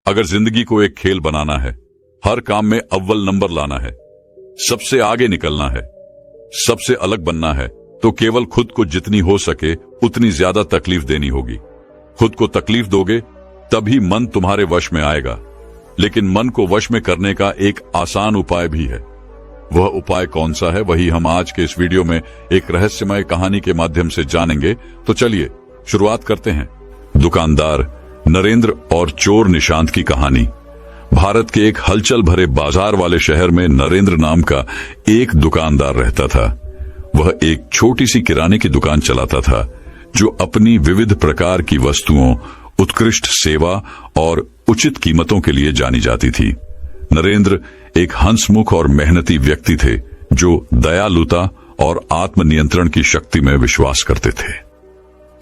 अगर जिंदगी को एक खेल बनाना है, हर काम में अव्वल नंबर लाना है, सबसे आगे निकलना है, सबसे अलग बनना है, तो केवल खुद को जितनी हो सके उतनी ज्यादा तकलीफ देनी होगी। खुद को तकलीफ दोगे तभी मन तुम्हारे वश में आएगा। लेकिन मन को वश में करने का एक आसान उपाय भी है। वह उपाय कौन सा है, वही हम आज के इस वीडियो में एक रहस्यमय कहानी के माध्यम से जानेंगे। तो चलिए शुरुआत करते हैं। दुकानदार नरेंद्र और चोर निशांत की कहानी। भारत के एक हलचल भरे बाजार वाले शहर में नरेंद्र नाम का एक दुकानदार रहता था। वह एक छोटी सी किराने की दुकान चलाता था जो अपनी विविध प्रकार की वस्तुओं, उत्कृष्ट सेवा और उचित कीमतों के लिए जानी जाती थी। नरेंद्र एक हंसमुख और मेहनती व्यक्ति थे जो दयालुता और आत्मनियंत्रण की शक्ति में विश्वास करते थे।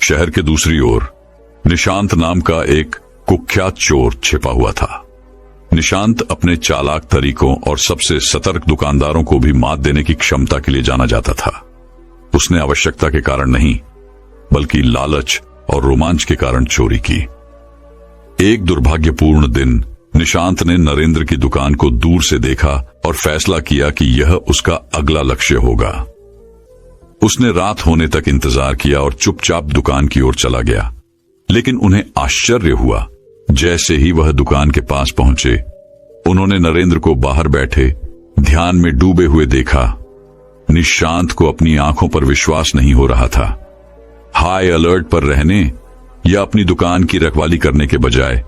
शहर के दूसरी ओर निशांत नाम का एक कुख्यात चोर छिपा हुआ था। निशांत अपने चालाक तरीकों और सबसे सतर्क दुकानदारों को भी मात देने की क्षमता के लिए जाना जाता था। उसने आवश्यकता के कारण नहीं, बल्कि लालच और रोमांच के कारण चोरी की। एक दुर्भाग्यपूर्ण दिन निशांत ने नरेंद्र की दुकान को दूर से देखा और फैसला किया कि यह उसका अगला लक्ष्य होगा। उसने रात होने तक इंतजार किया और चुपचाप दुकान की ओर चला गया। लेकिन उन्हें आश्चर्य हुआ। जैसे ही वह दुकान के पास पहुंचे, उन्होंने नरेंद्र को बाहर बैठे ध्यान में डूबे हुए देखा। निशांत को अपनी आंखों पर विश्वास नहीं हो रहा था। हाई अलर्ट पर रहने या अपनी दुकान की रखवाली करने के बजाय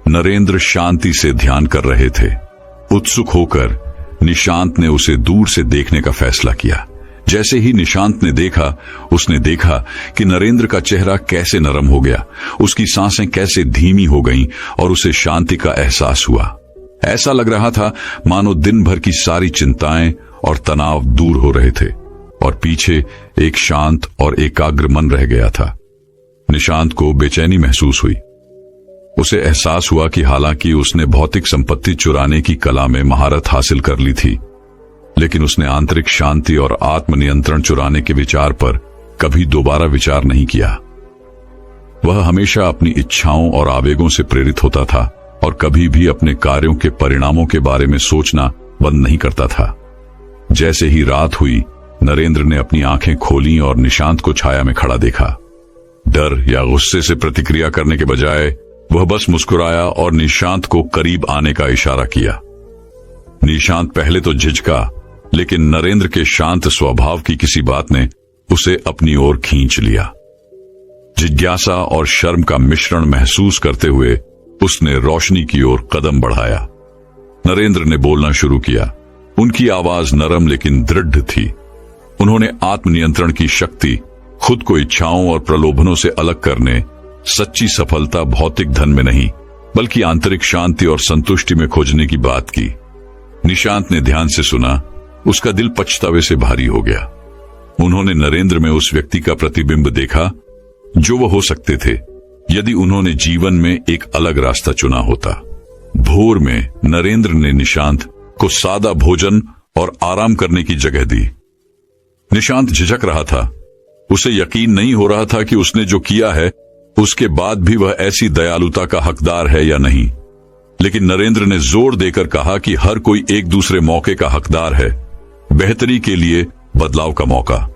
नरेंद्र शांति से ध्यान कर रहे थे। उत्सुक होकर निशांत ने उसे दूर से देखने का फैसला किया। जैसे ही निशांत ने देखा, उसने देखा कि नरेंद्र का चेहरा कैसे नरम हो गया, उसकी सांसें कैसे धीमी हो गईं और उसे शांति का एहसास हुआ। ऐसा लग रहा था मानो दिन भर की सारी चिंताएं और तनाव दूर हो रहे थे और पीछे एक शांत और एकाग्र मन रह गया था। निशांत को बेचैनी महसूस हुई। उसे एहसास हुआ कि हालांकि उसने भौतिक संपत्ति चुराने की कला में महारत हासिल कर ली थी, लेकिन उसने आंतरिक शांति और आत्मनियंत्रण चुराने के विचार पर कभी दोबारा विचार नहीं किया। वह हमेशा अपनी इच्छाओं और आवेगों से प्रेरित होता था और कभी भी अपने कार्यों के परिणामों के बारे में सोचना बंद नहीं करता था। जैसे ही रात हुई, नरेंद्र ने अपनी आंखें खोलीं और निशांत को छाया में खड़ा देखा। डर या गुस्से से प्रतिक्रिया करने के बजाय वह बस मुस्कुराया और निशांत को करीब आने का इशारा किया। निशांत पहले तो झिझका, लेकिन नरेंद्र के शांत स्वभाव की किसी बात ने उसे अपनी ओर खींच लिया। जिज्ञासा और शर्म का मिश्रण महसूस करते हुए उसने रोशनी की ओर कदम बढ़ाया। नरेंद्र ने बोलना शुरू किया। उनकी आवाज नरम लेकिन दृढ़ थी। उन्होंने आत्मनियंत्रण की शक्ति, खुद को इच्छाओं और प्रलोभनों से अलग करने, सच्ची सफलता भौतिक धन में नहीं बल्कि आंतरिक शांति और संतुष्टि में खोजने की बात की। निशांत ने ध्यान से सुना। उसका दिल पछतावे से भारी हो गया। उन्होंने नरेंद्र में उस व्यक्ति का प्रतिबिंब देखा जो वो हो सकते थे यदि उन्होंने जीवन में एक अलग रास्ता चुना होता। भोर में नरेंद्र ने निशांत को सादा भोजन और आराम करने की जगह दी। निशांत झिझक रहा था। उसे यकीन नहीं हो रहा था कि उसने जो किया है उसके बाद भी वह ऐसी दयालुता का हकदार है या नहीं। लेकिन नरेंद्र ने जोर देकर कहा कि हर कोई एक दूसरे मौके का हकदार है, बेहतरी के लिए बदलाव का मौका।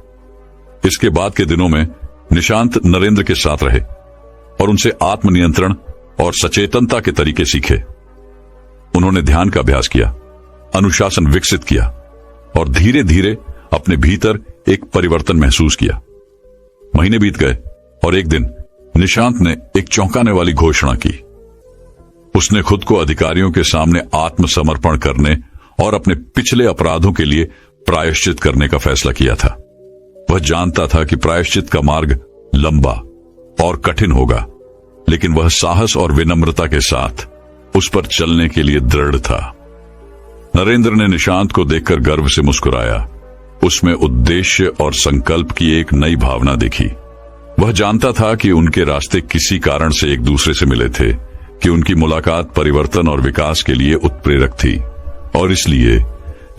इसके बाद के दिनों में निशांत नरेंद्र के साथ रहे और उनसे आत्मनियंत्रण और सचेतनता के तरीके सीखे। उन्होंने ध्यान का अभ्यास किया, अनुशासन विकसित किया और धीरे धीरे अपने भीतर एक परिवर्तन महसूस किया। महीने बीत गए और एक दिन निशांत ने एक चौंकाने वाली घोषणा की। उसने खुद को अधिकारियों के सामने आत्मसमर्पण करने और अपने पिछले अपराधों के लिए प्रायश्चित करने का फैसला किया था। वह जानता था कि प्रायश्चित का मार्ग लंबा और कठिन होगा, लेकिन वह साहस और विनम्रता के साथ उस पर चलने के लिए दृढ़ था। नरेंद्र ने निशांत को देखकर गर्व से मुस्कुराया। उसमें उद्देश्य और संकल्प की एक नई भावना दिखी। वह जानता था कि उनके रास्ते किसी कारण से एक दूसरे से मिले थे, कि उनकी मुलाकात परिवर्तन और विकास के लिए उत्प्रेरक थी। और इसलिए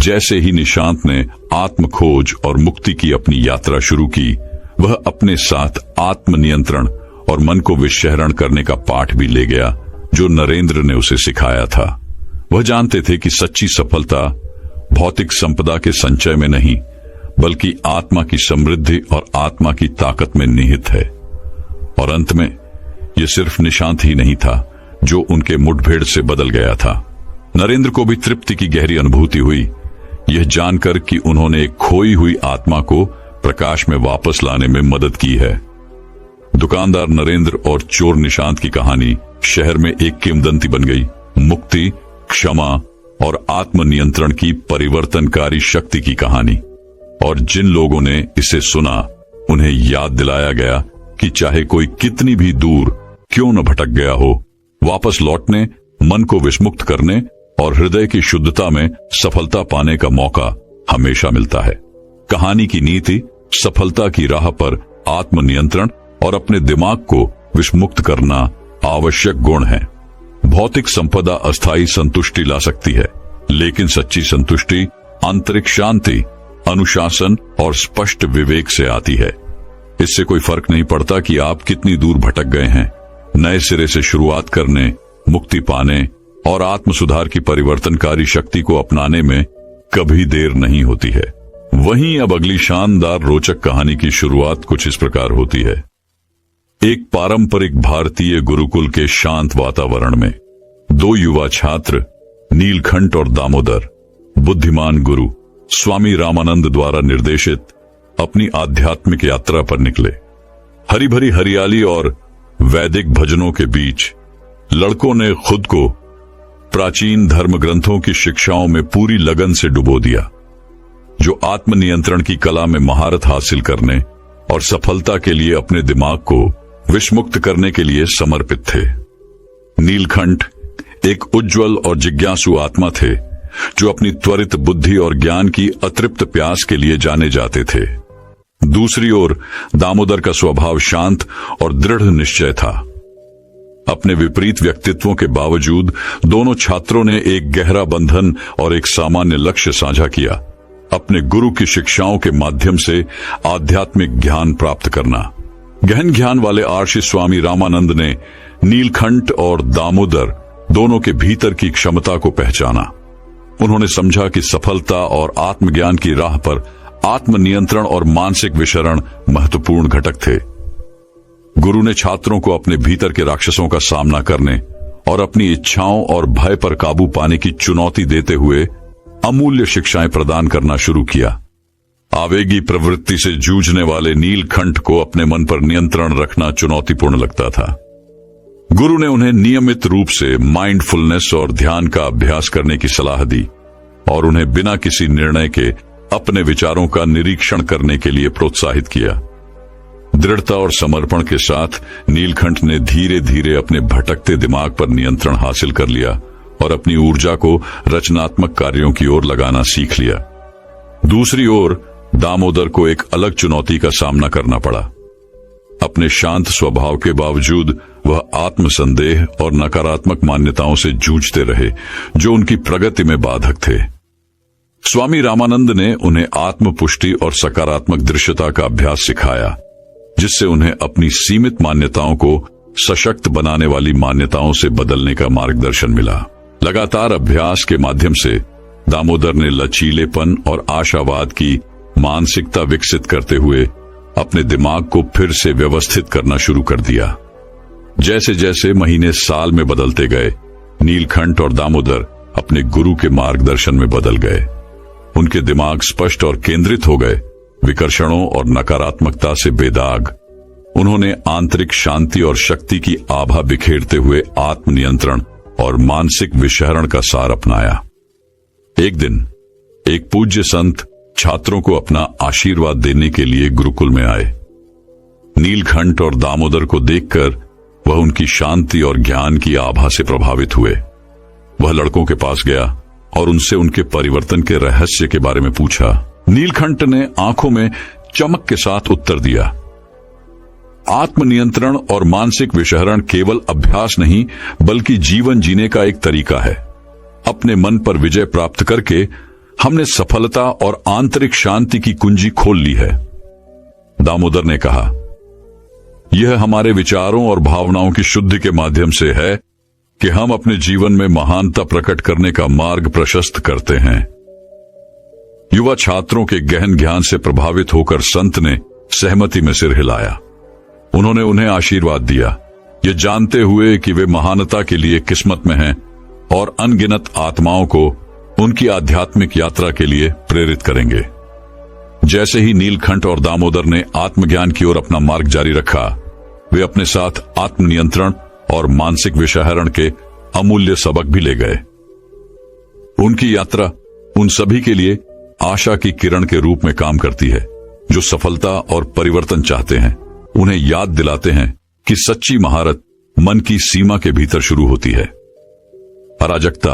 जैसे ही निशांत ने आत्म खोज और मुक्ति की अपनी यात्रा शुरू की, वह अपने साथ आत्मनियंत्रण और मन को विशहरण करने का पाठ भी ले गया, जो नरेंद्र ने उसे सिखाया था। वह जानते थे कि सच्ची सफलता भौतिक संपदा के संचय में नहीं, बल्कि आत्मा की समृद्धि और आत्मा की ताकत में निहित है। और अंत में यह सिर्फ निशांत ही नहीं था जो उनके मुठभेड़ से बदल गया था। नरेंद्र को भी तृप्ति की गहरी अनुभूति हुई, यह जानकर कि उन्होंने एक खोई हुई आत्मा को प्रकाश में वापस लाने में मदद की है। दुकानदार नरेंद्र और चोर निशांत की कहानी शहर में एक किंवदंती बन गई। मुक्ति, क्षमा और आत्मनियंत्रण की परिवर्तनकारी शक्ति की कहानी। और जिन लोगों ने इसे सुना, उन्हें याद दिलाया गया कि चाहे कोई कितनी भी दूर क्यों न भटक गया हो, वापस लौटने, मन को विस्मुक्त करने और हृदय की शुद्धता में सफलता पाने का मौका हमेशा मिलता है। कहानी की नीति सफलता की राह पर आत्मनियंत्रण और अपने दिमाग को विस्मुक्त करना आवश्यक गुण है। भौतिक संपदा अस्थायी संतुष्टि ला सकती है, लेकिन सच्ची संतुष्टि आंतरिक शांति, अनुशासन और स्पष्ट विवेक से आती है। इससे कोई फर्क नहीं पड़ता कि आप कितनी दूर भटक गए हैं। नए सिरे से शुरुआत करने, मुक्ति पाने और आत्म सुधार की परिवर्तनकारी शक्ति को अपनाने में कभी देर नहीं होती है। वहीं अब अगली शानदार रोचक कहानी की शुरुआत कुछ इस प्रकार होती है। एक पारंपरिक भारतीय गुरुकुल के शांत वातावरण में दो युवा छात्र नीलकंठ और दामोदर बुद्धिमान गुरु स्वामी रामानंद द्वारा निर्देशित अपनी आध्यात्मिक यात्रा पर निकले। हरी भरी हरियाली और वैदिक भजनों के बीच लड़कों ने खुद को प्राचीन धर्म ग्रंथों की शिक्षाओं में पूरी लगन से डुबो दिया, जो आत्मनियंत्रण की कला में महारत हासिल करने और सफलता के लिए अपने दिमाग को विषमुक्त करने के लिए समर्पित थे। नीलकंठ एक उज्जवल और जिज्ञासु आत्मा थे, जो अपनी त्वरित बुद्धि और ज्ञान की अतृप्त प्यास के लिए जाने जाते थे। दूसरी ओर दामोदर का स्वभाव शांत और दृढ़ निश्चय था। अपने विपरीत व्यक्तित्वों के बावजूद दोनों छात्रों ने एक गहरा बंधन और एक सामान्य लक्ष्य साझा किया, अपने गुरु की शिक्षाओं के माध्यम से आध्यात्मिक ज्ञान प्राप्त करना। गहन ज्ञान वाले आर्षि स्वामी रामानंद ने नीलकंठ और दामोदर दोनों के भीतर की क्षमता को पहचाना। उन्होंने समझा कि सफलता और आत्मज्ञान की राह पर आत्मनियंत्रण और मानसिक विशरण महत्वपूर्ण घटक थे। गुरु ने छात्रों को अपने भीतर के राक्षसों का सामना करने और अपनी इच्छाओं और भय पर काबू पाने की चुनौती देते हुए अमूल्य शिक्षाएं प्रदान करना शुरू किया। आवेगी प्रवृत्ति से जूझने वाले नीलकंठ को अपने मन पर नियंत्रण रखना चुनौतीपूर्ण लगता था। गुरु ने उन्हें नियमित रूप से माइंडफुलनेस और ध्यान का अभ्यास करने की सलाह दी और उन्हें बिना किसी निर्णय के अपने विचारों का निरीक्षण करने के लिए प्रोत्साहित किया। दृढ़ता और समर्पण के साथ नीलकंठ ने धीरे धीरे अपने भटकते दिमाग पर नियंत्रण हासिल कर लिया और अपनी ऊर्जा को रचनात्मक कार्यों की ओर लगाना सीख लिया। दूसरी ओर दामोदर को एक अलग चुनौती का सामना करना पड़ा। अपने शांत स्वभाव के बावजूद वह आत्मसंदेह और नकारात्मक मान्यताओं से जूझते रहे, जो उनकी प्रगति में बाधक थे। स्वामी रामानंद ने उन्हें आत्मपुष्टि और सकारात्मक दृश्यता का अभ्यास सिखाया, जिससे उन्हें अपनी सीमित मान्यताओं को सशक्त बनाने वाली मान्यताओं से बदलने का मार्गदर्शन मिला। लगातार अभ्यास के माध्यम से दामोदर ने लचीलेपन और आशावाद की मानसिकता विकसित करते हुए अपने दिमाग को फिर से व्यवस्थित करना शुरू कर दिया। जैसे जैसे महीने साल में बदलते गए, नीलकंठ और दामोदर अपने गुरु के मार्गदर्शन में बदल गए। उनके दिमाग स्पष्ट और केंद्रित हो गए, विकर्षणों और नकारात्मकता से बेदाग। उन्होंने आंतरिक शांति और शक्ति की आभा बिखेरते हुए आत्मनियंत्रण और मानसिक विषहरण का सार अपनाया। एक दिन एक पूज्य संत छात्रों को अपना आशीर्वाद देने के लिए गुरुकुल में आए। नीलकंठ और दामोदर को देखकर वह उनकी शांति और ज्ञान की आभा से प्रभावित हुए। वह लड़कों के पास गया और उनसे उनके परिवर्तन के रहस्य के बारे में पूछा। नीलकंठ ने आंखों में चमक के साथ उत्तर दिया, आत्मनियंत्रण और मानसिक विषहरण केवल अभ्यास नहीं, बल्कि जीवन जीने का एक तरीका है। अपने मन पर विजय प्राप्त करके हमने सफलता और आंतरिक शांति की कुंजी खोल ली है। दामोदर ने कहा, यह हमारे विचारों और भावनाओं की शुद्धि के माध्यम से है कि हम अपने जीवन में महानता प्रकट करने का मार्ग प्रशस्त करते हैं। युवा छात्रों के गहन ज्ञान से प्रभावित होकर संत ने सहमति में सिर हिलाया। उन्होंने उन्हें आशीर्वाद दिया, ये जानते हुए कि वे महानता के लिए किस्मत में हैं और अनगिनत आत्माओं को उनकी आध्यात्मिक यात्रा के लिए प्रेरित करेंगे। जैसे ही नीलकंठ और दामोदर ने आत्मज्ञान की ओर अपना मार्ग जारी रखा, वे अपने साथ आत्मनियंत्रण और मानसिक विषहरण के अमूल्य सबक भी ले गए। उनकी यात्रा उन सभी के लिए आशा की किरण के रूप में काम करती है जो सफलता और परिवर्तन चाहते हैं। उन्हें याद दिलाते हैं कि सच्ची महारत मन की सीमा के भीतर शुरू होती है। अराजकता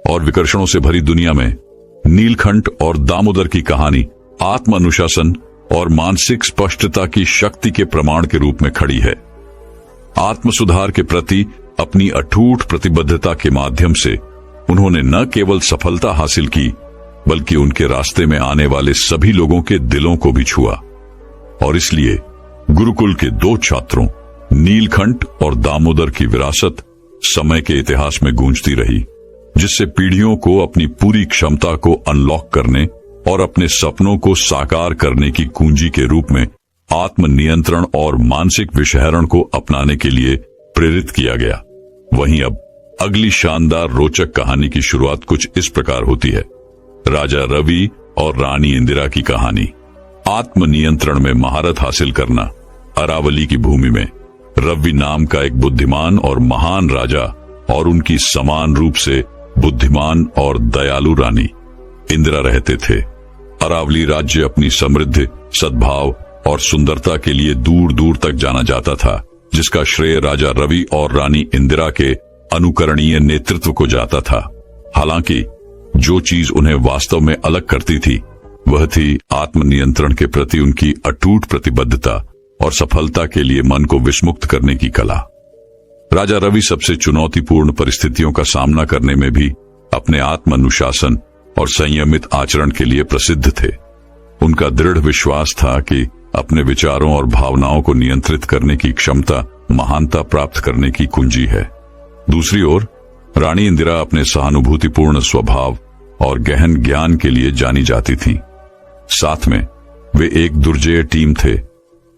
और विकर्षणों से भरी दुनिया में नीलकंठ और दामोदर की कहानी आत्म अनुशासन और मानसिक स्पष्टता की शक्ति के प्रमाण के रूप में खड़ी है। आत्म सुधार के प्रति अपनी अटूट प्रतिबद्धता के माध्यम से उन्होंने न केवल सफलता हासिल की, बल्कि उनके रास्ते में आने वाले सभी लोगों के दिलों को भी छुआ। और इसलिए गुरुकुल के दो छात्रों नीलकंठ और दामोदर की विरासत समय के इतिहास में गूंजती रही, जिससे पीढ़ियों को अपनी पूरी क्षमता को अनलॉक करने और अपने सपनों को साकार करने की कुंजी के रूप में आत्मनियंत्रण और मानसिक विषहरण को अपनाने के लिए प्रेरित किया गया। वहीं अब अगली शानदार रोचक कहानी की शुरुआत कुछ इस प्रकार होती है। राजा रवि और रानी इंदिरा की कहानी। आत्मनियंत्रण में महारत हासिल करना। अरावली की भूमि में रवि नाम का एक बुद्धिमान और महान राजा और उनकी समान रूप से बुद्धिमान और दयालु रानी इंदिरा रहते थे। अरावली राज्य अपनी समृद्धि, सद्भाव और सुंदरता के लिए दूर दूर तक जाना जाता था, जिसका श्रेय राजा रवि और रानी इंदिरा के अनुकरणीय नेतृत्व को जाता था। हालांकि जो चीज उन्हें वास्तव में अलग करती थी वह थी आत्मनियंत्रण के प्रति उनकी अटूट प्रतिबद्धता और सफलता के लिए मन को विषमुक्त करने की कला। राजा रवि सबसे चुनौतीपूर्ण परिस्थितियों का सामना करने में भी अपने आत्म अनुशासन और संयमित आचरण के लिए प्रसिद्ध थे। उनका दृढ़ विश्वास था कि अपने विचारों और भावनाओं को नियंत्रित करने की क्षमता महानता प्राप्त करने की कुंजी है। दूसरी ओर रानी इंदिरा अपने सहानुभूतिपूर्ण स्वभाव और गहन ज्ञान के लिए जानी जाती थी। साथ में वे एक दुर्जेय टीम थे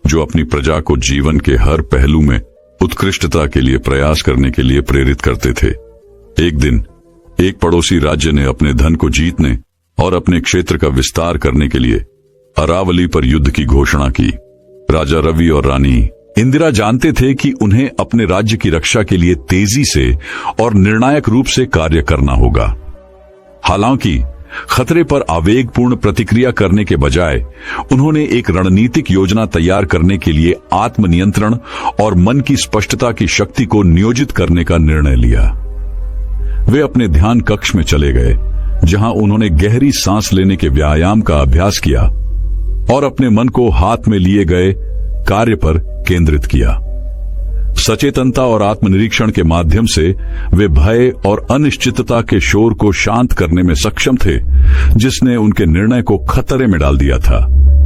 जो अपनी प्रजा को जीवन के हर पहलू में उत्कृष्टता के लिए प्रयास करने के लिए प्रेरित करते थे। एक दिन एक पड़ोसी राज्य ने अपने धन को जीतने और अपने क्षेत्र का विस्तार करने के लिए अरावली पर युद्ध की घोषणा की। राजा रवि और रानी इंदिरा जानते थे कि उन्हें अपने राज्य की रक्षा के लिए तेजी से और निर्णायक रूप से कार्य करना होगा। हालांकि खतरे पर आवेगपूर्ण प्रतिक्रिया करने के बजाय उन्होंने एक रणनीतिक योजना तैयार करने के लिए आत्मनियंत्रण और मन की स्पष्टता की शक्ति को नियोजित करने का निर्णय लिया। वे अपने ध्यान कक्ष में चले गए, जहां उन्होंने गहरी सांस लेने के व्यायाम का अभ्यास किया और अपने मन को हाथ में लिए गए कार्य पर केंद्रित किया। सचेतनता और आत्मनिरीक्षण के माध्यम से वे भय और अनिश्चितता के शोर को शांत करने में सक्षम थे, जिसने उनके निर्णय को खतरे में डाल दिया था।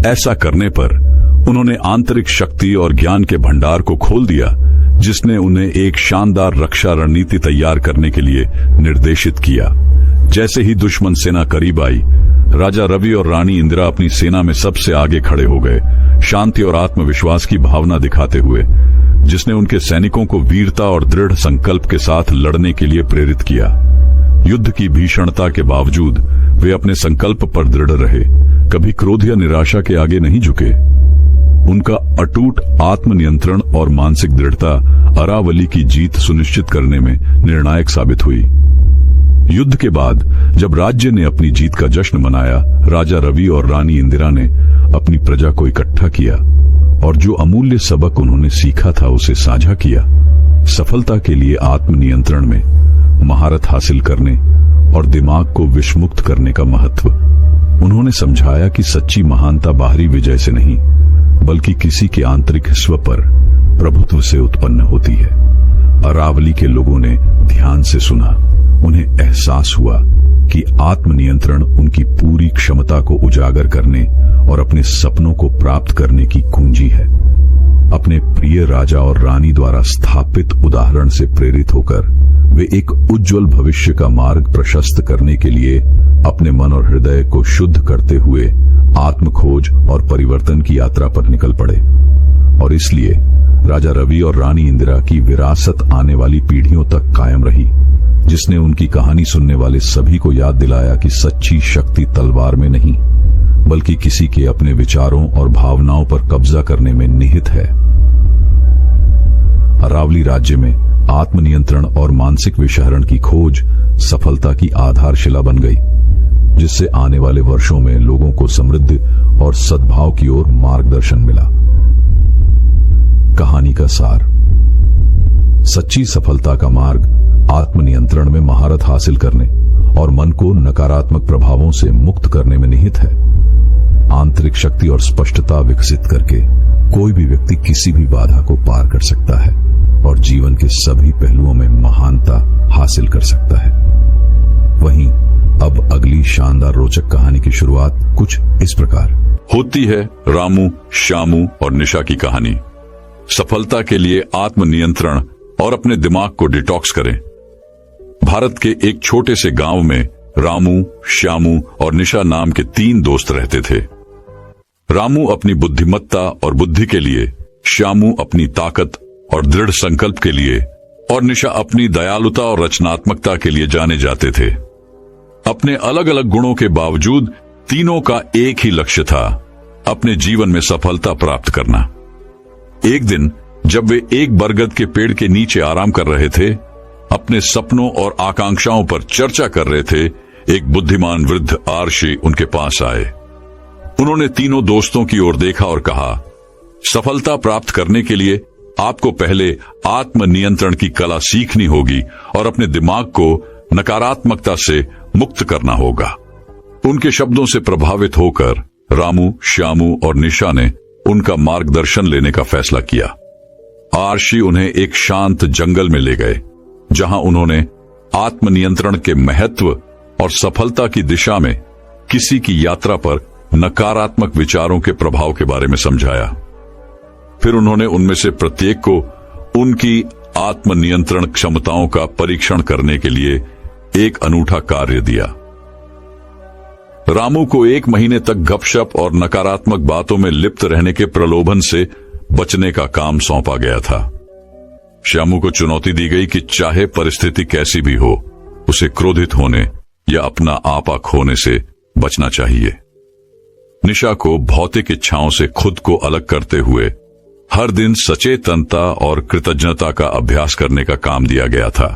ऐसा करने पर उन्होंने आंतरिक शक्ति और ज्ञान के भंडार को खोल दिया, जिसने उन्हें एक शानदार रक्षा रणनीति तैयार करने के लिए निर्देशित किया। जैसे ही दुश्मन सेना करीब आई, राजा रवि और रानी इंदिरा अपनी सेना में सबसे आगे खड़े हो गए, शांति और आत्मविश्वास की भावना दिखाते हुए, जिसने उनके सैनिकों को वीरता और दृढ़ संकल्प के साथ लड़ने के लिए प्रेरित किया। युद्ध की भीषणता के बावजूद वे अपने संकल्प पर दृढ़ रहे, कभी क्रोध या निराशा के आगे नहीं झुके। उनका अटूट आत्मनियंत्रण और मानसिक दृढ़ता अरावली की जीत सुनिश्चित करने में निर्णायक साबित हुई। युद्ध के बाद जब राज्य ने अपनी जीत का जश्न मनाया, राजा रवि और रानी इंदिरा ने अपनी प्रजा को इकट्ठा किया और जो अमूल्य सबक उन्होंने सीखा था उसे साझा किया। सफलता के लिए आत्मनियंत्रण में महारत हासिल करने और दिमाग को विषमुक्त करने का महत्व। उन्होंने समझाया कि सच्ची महानता बाहरी विजय से नहीं, बल्कि किसी के आंतरिक स्व पर प्रभुत्व से उत्पन्न होती है। अरावली के लोगों ने ध्यान से सुना। उन्हें एहसास हुआ कि आत्मनियंत्रण उनकी पूरी क्षमता को उजागर करने और अपने सपनों को प्राप्त करने की कुंजी है। अपने प्रिय राजा और रानी द्वारा स्थापित उदाहरण से प्रेरित होकर वे एक उज्जवल भविष्य का मार्ग प्रशस्त करने के लिए अपने मन और हृदय को शुद्ध करते हुए आत्मखोज और परिवर्तन की यात्रा पर निकल पड़े। और इसलिए राजा रवि और रानी इंदिरा की विरासत आने वाली पीढ़ियों तक कायम रही, जिसने उनकी कहानी सुनने वाले सभी को याद दिलाया कि सच्ची शक्ति तलवार में नहीं बल्कि किसी के अपने विचारों और भावनाओं पर कब्जा करने में निहित है। अरावली राज्य में आत्मनियंत्रण और मानसिक विषहरण की खोज सफलता की आधारशिला बन गई, जिससे आने वाले वर्षों में लोगों को समृद्धि और सद्भाव की ओर मार्गदर्शन मिला। कहानी का सार। सच्ची सफलता का मार्ग आत्मनियंत्रण में महारत हासिल करने और मन को नकारात्मक प्रभावों से मुक्त करने में निहित है। आंतरिक शक्ति और स्पष्टता विकसित करके कोई भी व्यक्ति किसी भी बाधा को पार कर सकता है और जीवन के सभी पहलुओं में महानता हासिल कर सकता है। वहीं अब अगली शानदार रोचक कहानी की शुरुआत कुछ इस प्रकार होती है। रामू, श्यामू और निशा की कहानी। सफलता के लिए आत्मनियंत्रण और अपने दिमाग को डिटॉक्स करें। भारत के एक छोटे से गांव में रामू, श्यामू और निशा नाम के 3 दोस्त रहते थे। रामू अपनी बुद्धिमत्ता और बुद्धि के लिए, श्यामू अपनी ताकत और दृढ़ संकल्प के लिए और निशा अपनी दयालुता और रचनात्मकता के लिए जाने जाते थे। अपने अलग अलग गुणों के बावजूद तीनों का एक ही लक्ष्य था, अपने जीवन में सफलता प्राप्त करना। एक दिन जब वे एक बरगद के पेड़ के नीचे आराम कर रहे थे, अपने सपनों और आकांक्षाओं पर चर्चा कर रहे थे, एक बुद्धिमान वृद्ध आर्षि उनके पास आए। उन्होंने तीनों दोस्तों की ओर देखा और कहा, सफलता प्राप्त करने के लिए आपको पहले आत्मनियंत्रण की कला सीखनी होगी और अपने दिमाग को नकारात्मकता से मुक्त करना होगा। उनके शब्दों से प्रभावित होकर रामू, श्यामू और निशा ने उनका मार्गदर्शन लेने का फैसला किया। आर्षि उन्हें एक शांत जंगल में ले गए, जहां उन्होंने आत्मनियंत्रण के महत्व और सफलता की दिशा में किसी की यात्रा पर नकारात्मक विचारों के प्रभाव के बारे में समझाया। फिर उन्होंने उनमें से प्रत्येक को उनकी आत्मनियंत्रण क्षमताओं का परीक्षण करने के लिए एक अनूठा कार्य दिया। रामू को 1 महीने तक गपशप और नकारात्मक बातों में लिप्त रहने के प्रलोभन से बचने का काम सौंपा गया था। श्यामू को चुनौती दी गई कि चाहे परिस्थिति कैसी भी हो, उसे क्रोधित होने या अपना आपा खोने से बचना चाहिए। निशा को भौतिक इच्छाओं से खुद को अलग करते हुए हर दिन सचेतनता और कृतज्ञता का अभ्यास करने का काम दिया गया था।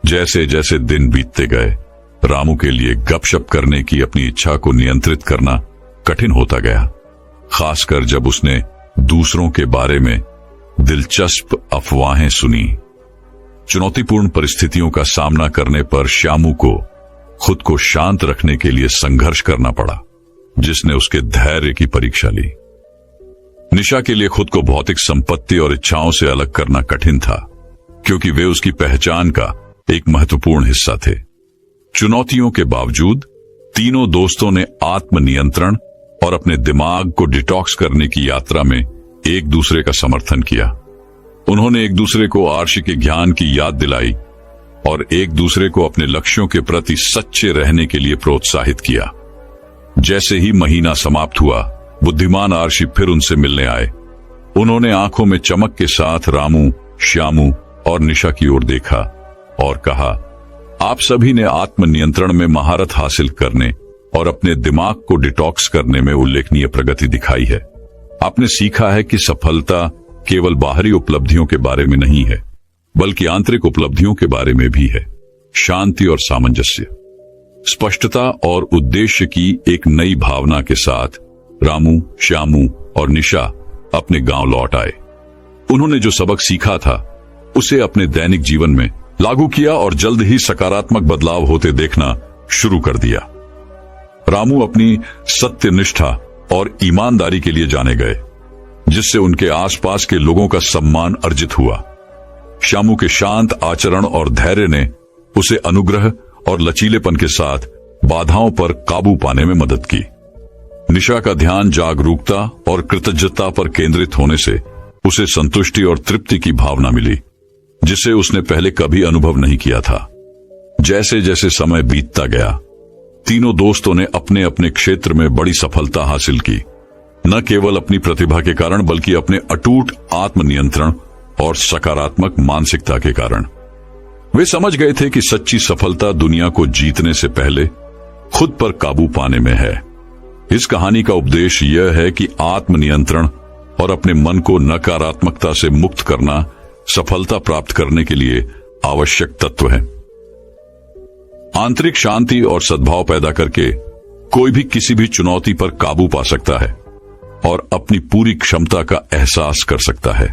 जैसे जैसे दिन बीतते गए, रामू के लिए गपशप करने की अपनी इच्छा को नियंत्रित करना कठिन होता गया, खासकर जब उसने दूसरों के बारे में दिलचस्प अफवाहें सुनी। चुनौतीपूर्ण परिस्थितियों का सामना करने पर श्यामू को खुद को शांत रखने के लिए संघर्ष करना पड़ा, जिसने उसके धैर्य की परीक्षा ली। निशा के लिए खुद को भौतिक संपत्ति और इच्छाओं से अलग करना कठिन था, क्योंकि वे उसकी पहचान का एक महत्वपूर्ण हिस्सा थे। चुनौतियों के बावजूद तीनों दोस्तों ने आत्मनियंत्रण और अपने दिमाग को डिटॉक्स करने की यात्रा में एक दूसरे का समर्थन किया। उन्होंने एक दूसरे को आर्षि के ज्ञान की याद दिलाई और एक दूसरे को अपने लक्ष्यों के प्रति सच्चे रहने के लिए प्रोत्साहित किया। जैसे ही महीना समाप्त हुआ, बुद्धिमान आर्षि फिर उनसे मिलने आए। उन्होंने आंखों में चमक के साथ रामू, श्यामू और निशा की ओर देखा और कहा, आप सभी ने आत्मनियंत्रण में महारत हासिल करने और अपने दिमाग को डिटॉक्स करने में उल्लेखनीय प्रगति दिखाई है। आपने सीखा है कि सफलता केवल बाहरी उपलब्धियों के बारे में नहीं है, बल्कि आंतरिक उपलब्धियों के बारे में भी है। शांति और सामंजस्य, स्पष्टता और उद्देश्य की एक नई भावना के साथ रामू, श्यामू और निशा अपने गांव लौट आए। उन्होंने जो सबक सीखा था उसे अपने दैनिक जीवन में लागू किया और जल्द ही सकारात्मक बदलाव होते देखना शुरू कर दिया। रामू अपनी सत्यनिष्ठा और ईमानदारी के लिए जाने गए, जिससे उनके आसपास के लोगों का सम्मान अर्जित हुआ। श्यामू के शांत आचरण और धैर्य ने उसे अनुग्रह और लचीलेपन के साथ बाधाओं पर काबू पाने में मदद की। निशा का ध्यान जागरूकता और कृतज्ञता पर केंद्रित होने से उसे संतुष्टि और तृप्ति की भावना मिली, जिसे उसने पहले कभी अनुभव नहीं किया था। जैसे जैसे समय बीतता गया, तीनों दोस्तों ने अपने अपने क्षेत्र में बड़ी सफलता हासिल की, न केवल अपनी प्रतिभा के कारण बल्कि अपने अटूट आत्मनियंत्रण और सकारात्मक मानसिकता के कारण। वे समझ गए थे कि सच्ची सफलता दुनिया को जीतने से पहले खुद पर काबू पाने में है। इस कहानी का उपदेश यह है कि आत्मनियंत्रण और अपने मन को नकारात्मकता से मुक्त करना सफलता प्राप्त करने के लिए आवश्यक तत्व है। आंतरिक शांति और सद्भाव पैदा करके कोई भी किसी भी चुनौती पर काबू पा सकता है और अपनी पूरी क्षमता का एहसास कर सकता है।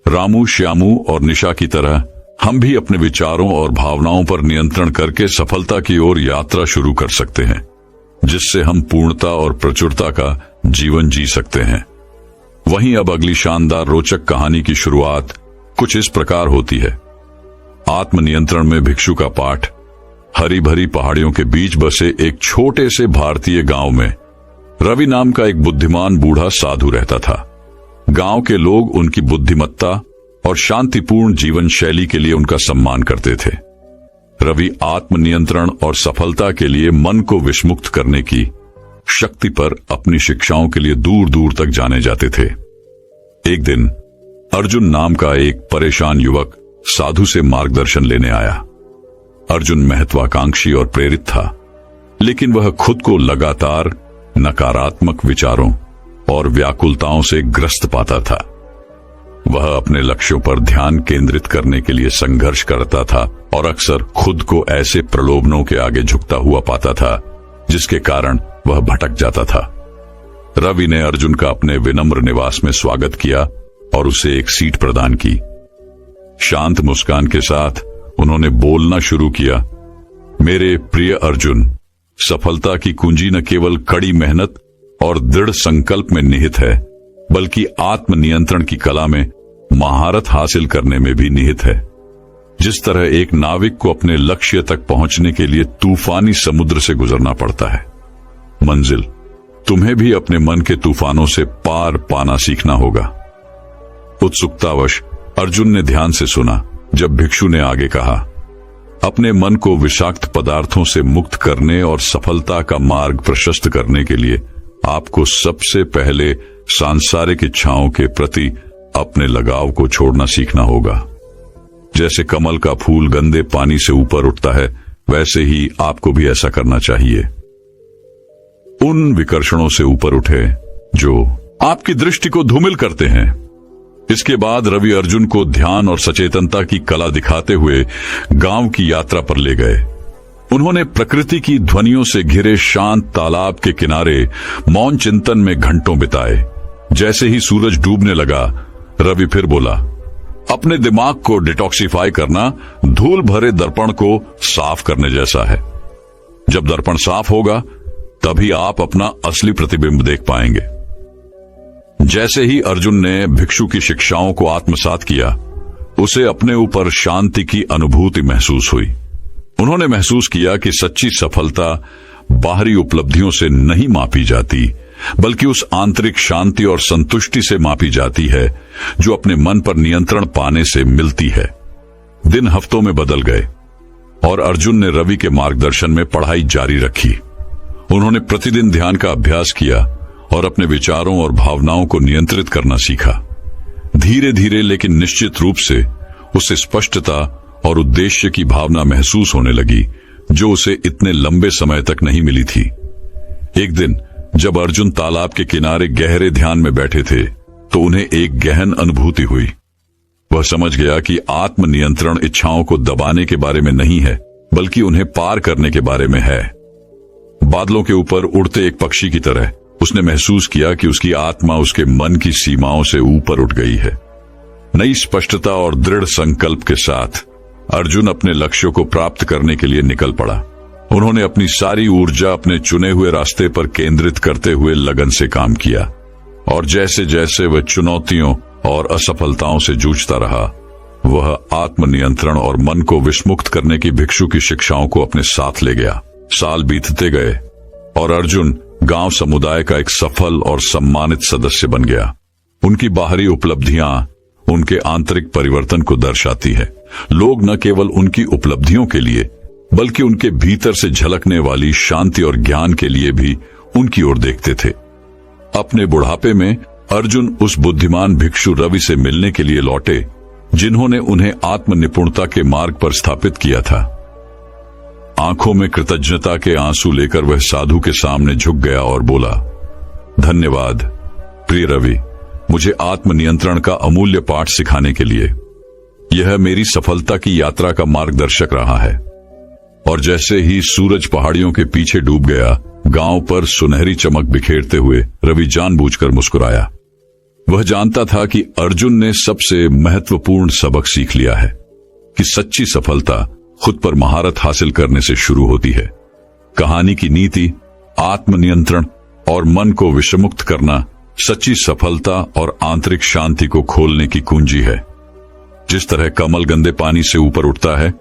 रामू, श्यामू और निशा की तरह हम भी अपने विचारों और भावनाओं पर नियंत्रण करके सफलता की ओर यात्रा शुरू कर सकते हैं, जिससे हम पूर्णता और प्रचुरता का जीवन जी सकते हैं। वहीं अब अगली शानदार रोचक कहानी की शुरुआत कुछ इस प्रकार होती है। आत्मनियंत्रण में भिक्षु का पाठ। हरी भरी पहाड़ियों के बीच बसे एक छोटे से भारतीय गांव में रवि नाम का एक बुद्धिमान बूढ़ा साधु रहता था। गांव के लोग उनकी बुद्धिमत्ता और शांतिपूर्ण जीवन शैली के लिए उनका सम्मान करते थे। रवि आत्मनियंत्रण और सफलता के लिए मन को विषमुक्त करने की शक्ति पर अपनी शिक्षाओं के लिए दूर दूर तक जाने जाते थे। एक दिन अर्जुन नाम का एक परेशान युवक साधु से मार्गदर्शन लेने आया। अर्जुन महत्वाकांक्षी और प्रेरित था, लेकिन वह खुद को लगातार नकारात्मक विचारों और व्याकुलताओं से ग्रस्त पाता था। वह अपने लक्ष्यों पर ध्यान केंद्रित करने के लिए संघर्ष करता था और अक्सर खुद को ऐसे प्रलोभनों के आगे झुकता हुआ पाता था जिसके कारण वह भटक जाता था। रवि ने अर्जुन का अपने विनम्र निवास में स्वागत किया और उसे एक सीट प्रदान की। शांत मुस्कान के साथ उन्होंने बोलना शुरू किया। मेरे प्रिय अर्जुन, सफलता की कुंजी न केवल कड़ी मेहनत और दृढ़ संकल्प में निहित है, बल्कि आत्मनियंत्रण की कला में महारत हासिल करने में भी निहित है। जिस तरह एक नाविक को अपने लक्ष्य तक पहुंचने के लिए तूफानी समुद्र से गुजरना पड़ता है, मंजिल तुम्हें भी अपने मन के तूफानों से पार पाना सीखना होगा। उत्सुकतावश अर्जुन ने ध्यान से सुना जब भिक्षु ने आगे कहा, अपने मन को विषाक्त पदार्थों से मुक्त करने और सफलता का मार्ग प्रशस्त करने के लिए आपको सबसे पहले सांसारिक इच्छाओं के प्रति अपने लगाव को छोड़ना सीखना होगा। जैसे कमल का फूल गंदे पानी से ऊपर उठता है, वैसे ही आपको भी ऐसा करना चाहिए। उन विकर्षणों से ऊपर उठे जो आपकी दृष्टि को धूमिल करते हैं। इसके बाद रवि अर्जुन को ध्यान और सचेतनता की कला दिखाते हुए गांव की यात्रा पर ले गए। उन्होंने प्रकृति की ध्वनियों से घिरे शांत तालाब के किनारे मौन चिंतन में घंटों बिताए। जैसे ही सूरज डूबने लगा, रवि फिर बोला, अपने दिमाग को डिटॉक्सिफाई करना धूल भरे दर्पण को साफ करने जैसा है। जब दर्पण साफ होगा, तभी आप अपना असली प्रतिबिंब देख पाएंगे। जैसे ही अर्जुन ने भिक्षु की शिक्षाओं को आत्मसात किया, उसे अपने ऊपर शांति की अनुभूति महसूस हुई। उन्होंने महसूस किया कि सच्ची सफलता बाहरी उपलब्धियों से नहीं मापी जाती, बल्कि उस आंतरिक शांति और संतुष्टि से मापी जाती है जो अपने मन पर नियंत्रण पाने से मिलती है। दिन हफ्तों में बदल गए और अर्जुन ने रवि के मार्गदर्शन में पढ़ाई जारी रखी। उन्होंने प्रतिदिन ध्यान का अभ्यास किया और अपने विचारों और भावनाओं को नियंत्रित करना सीखा। धीरे धीरे लेकिन निश्चित रूप से उसे स्पष्टता और उद्देश्य की भावना महसूस होने लगी, जो उसे इतने लंबे समय तक नहीं मिली थी। एक दिन जब अर्जुन तालाब के किनारे गहरे ध्यान में बैठे थे, तो उन्हें एक गहन अनुभूति हुई। वह समझ गया कि आत्मनियंत्रण इच्छाओं को दबाने के बारे में नहीं है, बल्कि उन्हें पार करने के बारे में है। बादलों के ऊपर उड़ते एक पक्षी की तरह उसने महसूस किया कि उसकी आत्मा उसके मन की सीमाओं से ऊपर उठ गई है। नई स्पष्टता और दृढ़ संकल्प के साथ अर्जुन अपने लक्ष्यों को प्राप्त करने के लिए निकल पड़ा। उन्होंने अपनी सारी ऊर्जा अपने चुने हुए रास्ते पर केंद्रित करते हुए लगन से काम किया, और जैसे जैसे वह चुनौतियों और असफलताओं से जूझता रहा, वह आत्मनियंत्रण और मन को विषमुक्त करने की भिक्षु की शिक्षाओं को अपने साथ ले गया। साल बीतते गए और अर्जुन गांव समुदाय का एक सफल और सम्मानित सदस्य बन गया। उनकी बाहरी उपलब्धियां उनके आंतरिक परिवर्तन को दर्शाती है। लोग न केवल उनकी उपलब्धियों के लिए बल्कि उनके भीतर से झलकने वाली शांति और ज्ञान के लिए भी उनकी ओर देखते थे। अपने बुढ़ापे में अर्जुन उस बुद्धिमान भिक्षु रवि से मिलने के लिए लौटे जिन्होंने उन्हें आत्मनिपुणता के मार्ग पर स्थापित किया था। आंखों में कृतज्ञता के आंसू लेकर वह साधु के सामने झुक गया और बोला, धन्यवाद प्रिय रवि, मुझे आत्मनियंत्रण का अमूल्य पाठ सिखाने के लिए। यह मेरी सफलता की यात्रा का मार्गदर्शक रहा है। और जैसे ही सूरज पहाड़ियों के पीछे डूब गया, गांव पर सुनहरी चमक बिखेरते हुए रवि जानबूझकर मुस्कुराया। वह जानता था कि अर्जुन ने सबसे महत्वपूर्ण सबक सीख लिया है कि सच्ची सफलता खुद पर महारत हासिल करने से शुरू होती है। कहानी की नीति आत्मनियंत्रण और मन को विषमुक्त करना सच्ची सफलता और आंतरिक शांति को खोलने की कुंजी है। जिस तरह कमल गंदे पानी से ऊपर उठता है,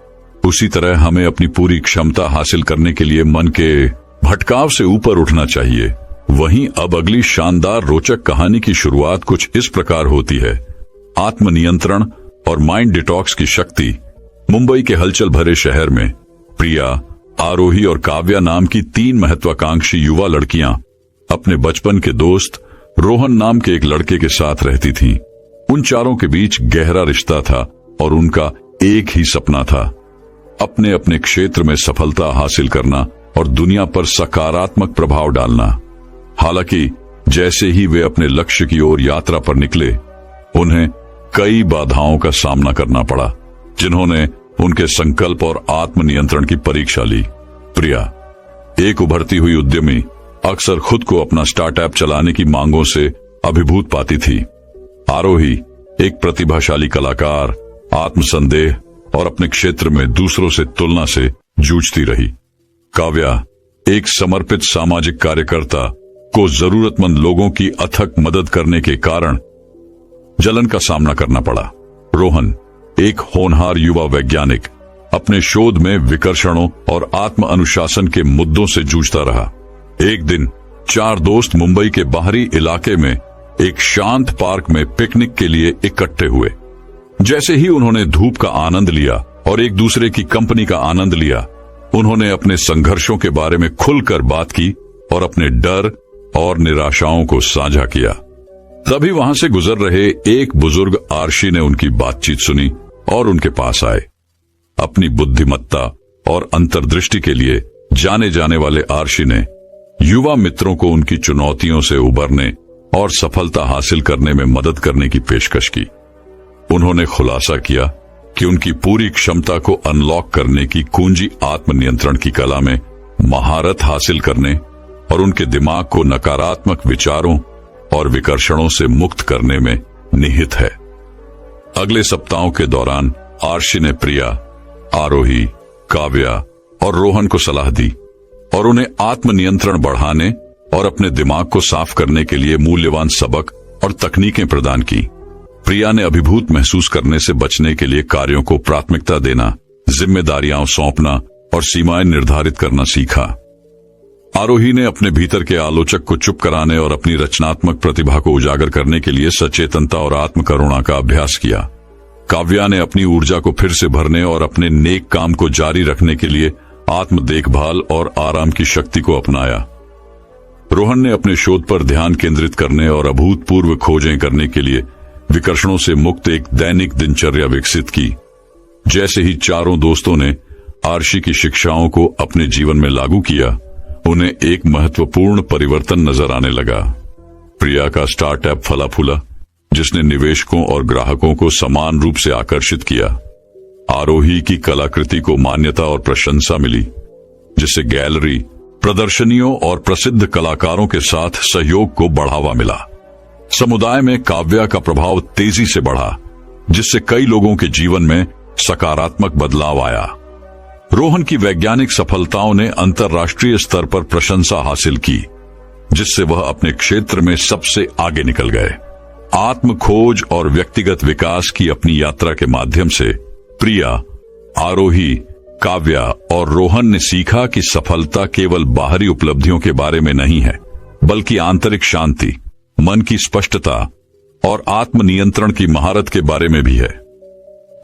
उसी तरह हमें अपनी पूरी क्षमता हासिल करने के लिए मन के भटकाव से ऊपर उठना चाहिए। वहीं अब अगली शानदार रोचक कहानी की शुरुआत कुछ इस प्रकार होती है। आत्मनियंत्रण और माइंड डिटॉक्स की शक्ति। मुंबई के हलचल भरे शहर में प्रिया, आरोही और काव्या नाम की 3 महत्वाकांक्षी युवा लड़कियां अपने बचपन के दोस्त रोहन नाम के एक लड़के के साथ रहती थीं। उन चारों के बीच गहरा रिश्ता था और उनका एक ही सपना था, अपने अपने क्षेत्र में सफलता हासिल करना और दुनिया पर सकारात्मक प्रभाव डालना। हालांकि जैसे ही वे अपने लक्ष्य की ओर यात्रा पर निकले, उन्हें कई बाधाओं का सामना करना पड़ा, जिन्होंने उनके संकल्प और आत्मनियंत्रण की परीक्षा ली। प्रिया, एक उभरती हुई उद्यमी, अक्सर खुद को अपना स्टार्टअप चलाने की मांगों से अभिभूत पाती थी। आरोही, एक प्रतिभाशाली कलाकार, आत्मसंदेह और अपने क्षेत्र में दूसरों से तुलना से जूझती रही। काव्या, एक समर्पित सामाजिक कार्यकर्ता को जरूरतमंद लोगों की अथक मदद करने के कारण जलन का सामना करना पड़ा। रोहन, एक होनहार युवा वैज्ञानिक, अपने शोध में विकर्षणों और आत्म अनुशासन के मुद्दों से जूझता रहा। एक दिन 4 दोस्त मुंबई के बाहरी इलाके में एक शांत पार्क में पिकनिक के लिए इकट्ठे हुए। जैसे ही उन्होंने धूप का आनंद लिया और एक दूसरे की कंपनी का आनंद लिया, उन्होंने अपने संघर्षों के बारे में खुलकर बात की और अपने डर और निराशाओं को साझा किया। तभी वहां से गुजर रहे एक बुजुर्ग आर्शी ने उनकी बातचीत सुनी और उनके पास आए। अपनी बुद्धिमत्ता और अंतर्दृष्टि के लिए जाने जाने वाले आर्शी ने युवा मित्रों को उनकी चुनौतियों से उबरने और सफलता हासिल करने में मदद करने की पेशकश की। उन्होंने खुलासा किया कि उनकी पूरी क्षमता को अनलॉक करने की कुंजी आत्मनियंत्रण की कला में महारत हासिल करने और उनके दिमाग को नकारात्मक विचारों और विकर्षणों से मुक्त करने में निहित है। अगले सप्ताहों के दौरान आर्शी ने प्रिया, आरोही, काव्या और रोहन को सलाह दी और उन्हें आत्मनियंत्रण बढ़ाने और अपने दिमाग को साफ करने के लिए मूल्यवान सबक और तकनीकें प्रदान की। प्रिया ने अभिभूत महसूस करने से बचने के लिए कार्यों को प्राथमिकता देना, जिम्मेदारियां सौंपना और सीमाएं निर्धारित करना सीखा। आरोही ने अपने भीतर के आलोचक को चुप कराने और अपनी रचनात्मक प्रतिभा को उजागर करने के लिए सचेतनता और आत्मकरुणा का अभ्यास किया। काव्या ने अपनी ऊर्जा को फिर से भरने और अपने नेक काम को जारी रखने के लिए आत्म देखभाल और आराम की शक्ति को अपनाया। रोहन ने अपने शोध पर ध्यान केंद्रित करने और अभूतपूर्व खोजें करने के लिए विकर्षणों से मुक्त एक दैनिक दिनचर्या विकसित की। जैसे ही चारों दोस्तों ने आर्शी की शिक्षाओं को अपने जीवन में लागू किया, उन्हें एक महत्वपूर्ण परिवर्तन नजर आने लगा। प्रिया का स्टार्टअप फला फूला, जिसने निवेशकों और ग्राहकों को समान रूप से आकर्षित किया। आरोही की कलाकृति को मान्यता और प्रशंसा मिली, जिससे गैलरी, प्रदर्शनियों और प्रसिद्ध कलाकारों के साथ सहयोग को बढ़ावा मिला। समुदाय में काव्या का प्रभाव तेजी से बढ़ा, जिससे कई लोगों के जीवन में सकारात्मक बदलाव आया। रोहन की वैज्ञानिक सफलताओं ने अंतर्राष्ट्रीय स्तर पर प्रशंसा हासिल की, जिससे वह अपने क्षेत्र में सबसे आगे निकल गए। आत्म खोज और व्यक्तिगत विकास की अपनी यात्रा के माध्यम से प्रिया, आरोही, काव्या और रोहन ने सीखा कि सफलता केवल बाहरी उपलब्धियों के बारे में नहीं है, बल्कि आंतरिक शांति, मन की स्पष्टता और आत्मनियंत्रण की महारत के बारे में भी है।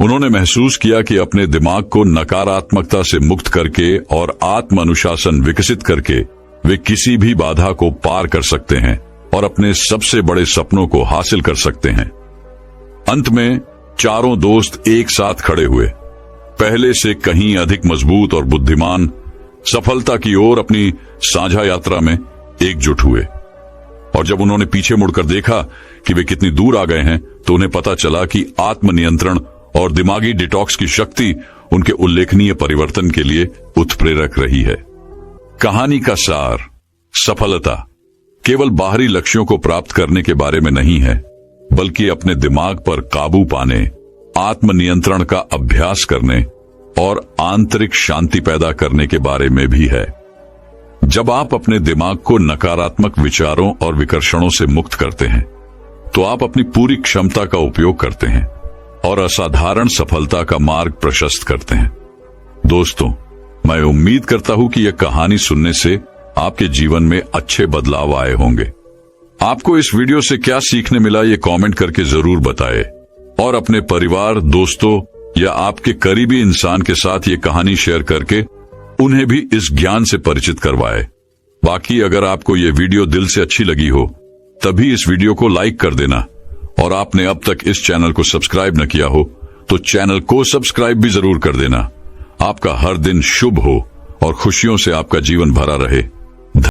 उन्होंने महसूस किया कि अपने दिमाग को नकारात्मकता से मुक्त करके और आत्म अनुशासन विकसित करके वे किसी भी बाधा को पार कर सकते हैं और अपने सबसे बड़े सपनों को हासिल कर सकते हैं। अंत में चारों दोस्त एक साथ खड़े हुए, पहले से कहीं अधिक मजबूत और बुद्धिमान, सफलता की ओर अपनी साझा यात्रा में एकजुट हुए। और जब उन्होंने पीछे मुड़कर देखा कि वे कितनी दूर आ गए हैं, तो उन्हें पता चला कि आत्मनियंत्रण और दिमागी डिटॉक्स की शक्ति उनके उल्लेखनीय परिवर्तन के लिए उत्प्रेरक रही है। कहानी का सार: सफलता केवल बाहरी लक्ष्यों को प्राप्त करने के बारे में नहीं है, बल्कि अपने दिमाग पर काबू पाने, आत्मनियंत्रण का अभ्यास करने और आंतरिक शांति पैदा करने के बारे में भी है। जब आप अपने दिमाग को नकारात्मक विचारों और विकर्षणों से मुक्त करते हैं, तो आप अपनी पूरी क्षमता का उपयोग करते हैं और असाधारण सफलता का मार्ग प्रशस्त करते हैं। दोस्तों, मैं उम्मीद करता हूं कि यह कहानी सुनने से आपके जीवन में अच्छे बदलाव आए होंगे। आपको इस वीडियो से क्या सीखने मिला, ये कमेंट करके जरूर बताएं और अपने परिवार, दोस्तों या आपके करीबी इंसान के साथ ये कहानी शेयर करके उन्हें भी इस ज्ञान से परिचित करवाएं। बाकी अगर आपको ये वीडियो दिल से अच्छी लगी हो, तभी इस वीडियो को लाइक कर देना, और आपने अब तक इस चैनल को सब्सक्राइब न किया हो तो चैनल को सब्सक्राइब भी जरूर कर देना। आपका हर दिन शुभ हो और खुशियों से आपका जीवन भरा रहे।